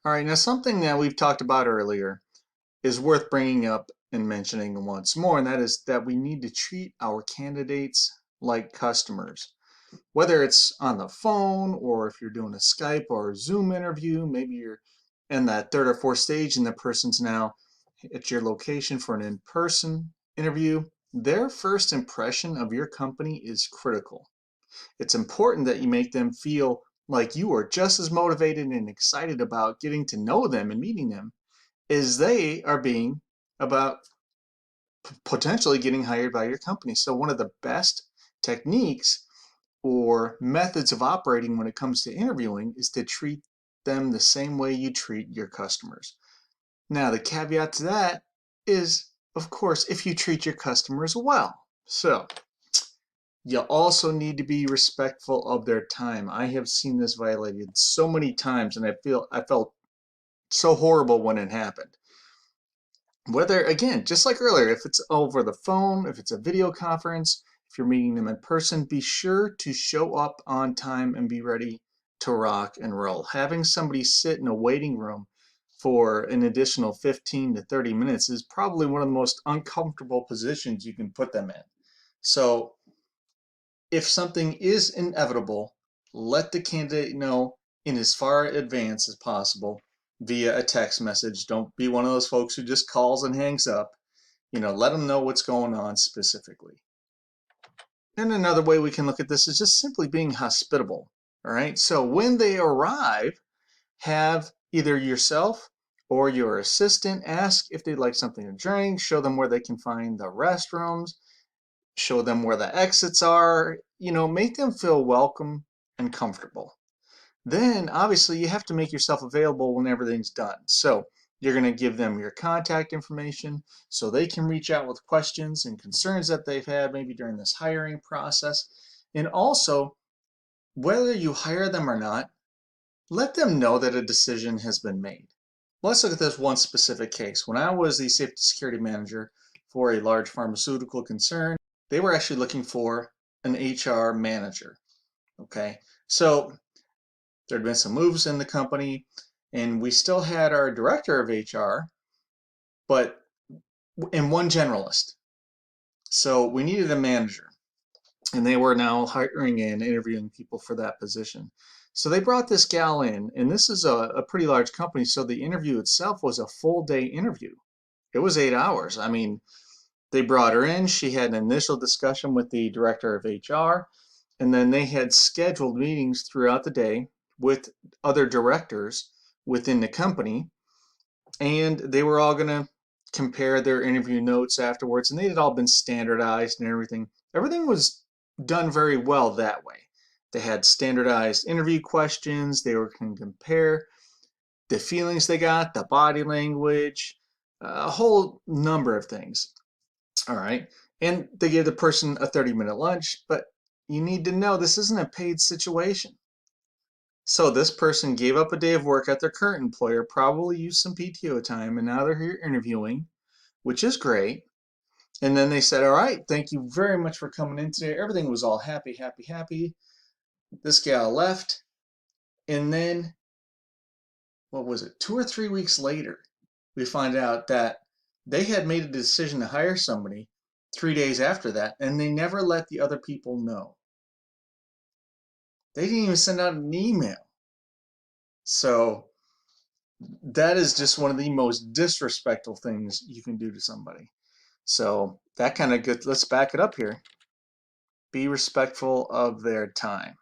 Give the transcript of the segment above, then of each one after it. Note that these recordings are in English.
All right, now something that we've talked about earlier is worth bringing up and mentioning once more, and that is that we need to treat our candidates like customers. Whether it's on the phone or if you're doing a Skype or a Zoom interview, maybe you're in that third or fourth stage and the person's now at your location for an in-person interview, their first impression of your company is critical. It's important that you make them feel like you are just as motivated and excited about getting to know them and meeting them as they are being about potentially getting hired by your company. So one of the best techniques or methods of operating when it comes to interviewing is to treat them the same way you treat your customers. Now, the caveat to that is, of course, if you treat your customers well. So you also need to be respectful of their time. I have seen this violated so many times, and I felt so horrible when it happened. Whether, again, just like earlier, if it's over the phone, if it's a video conference, if you're meeting them in person, be sure to show up on time and be ready to rock and roll. Having somebody sit in a waiting room for an additional 15 to 30 minutes is probably one of the most uncomfortable positions you can put them in. So if something is inevitable, let the candidate know in as far advance as possible via a text message. Don't be one of those folks who just calls and hangs up. Let them know what's going on specifically. And another way we can look at this is just simply being hospitable. All right. So when they arrive, have either yourself or your assistant ask if they'd like something to drink, show them where they can find the restrooms, show them where the exits are, make them feel welcome and comfortable. Then obviously you have to make yourself available when everything's done. So you're going to give them your contact information so they can reach out with questions and concerns that they've had maybe during this hiring process. And also, whether you hire them or not, let them know that a decision has been made. Let's look at this one specific case. When I was the safety security manager for a large pharmaceutical concern, they were actually looking for an HR manager. Okay, so there had been some moves in the company, and we still had our director of HR, but and one generalist. So we needed a manager, and they were now hiring and interviewing people for that position. So they brought this gal in, and this is a pretty large company, so the interview itself was a full day interview. It was 8 hours. I mean, they brought her in, she had an initial discussion with the director of HR, and then they had scheduled meetings throughout the day with other directors within the company, and they were all going to compare their interview notes afterwards, and they had all been standardized and everything. Everything was done very well that way. They had standardized interview questions. They were going to compare the feelings they got, the body language, a whole number of things. All right. And they gave the person a 30-minute lunch, but you need to know this isn't a paid situation. So this person gave up a day of work at their current employer, probably used some PTO time, and now they're here interviewing, which is great. And then they said, all right, thank you very much for coming in today. Everything was all happy, happy, happy. This gal left. And then, what was it, 2 or 3 weeks later, we find out that they had made a decision to hire somebody 3 days after that, and they never let the other people know. They didn't even send out an email. So that is just one of the most disrespectful things you can do to somebody. So that kind of good. Let's back it up here. Be respectful of their time.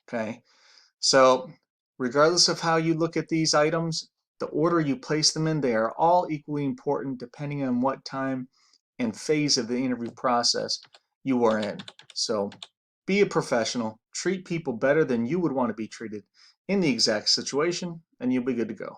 Okay. So regardless of how you look at these items, the order you place them in, they are all equally important depending on what time and phase of the interview process you are in. So be a professional, treat people better than you would want to be treated in the exact situation, and you'll be good to go.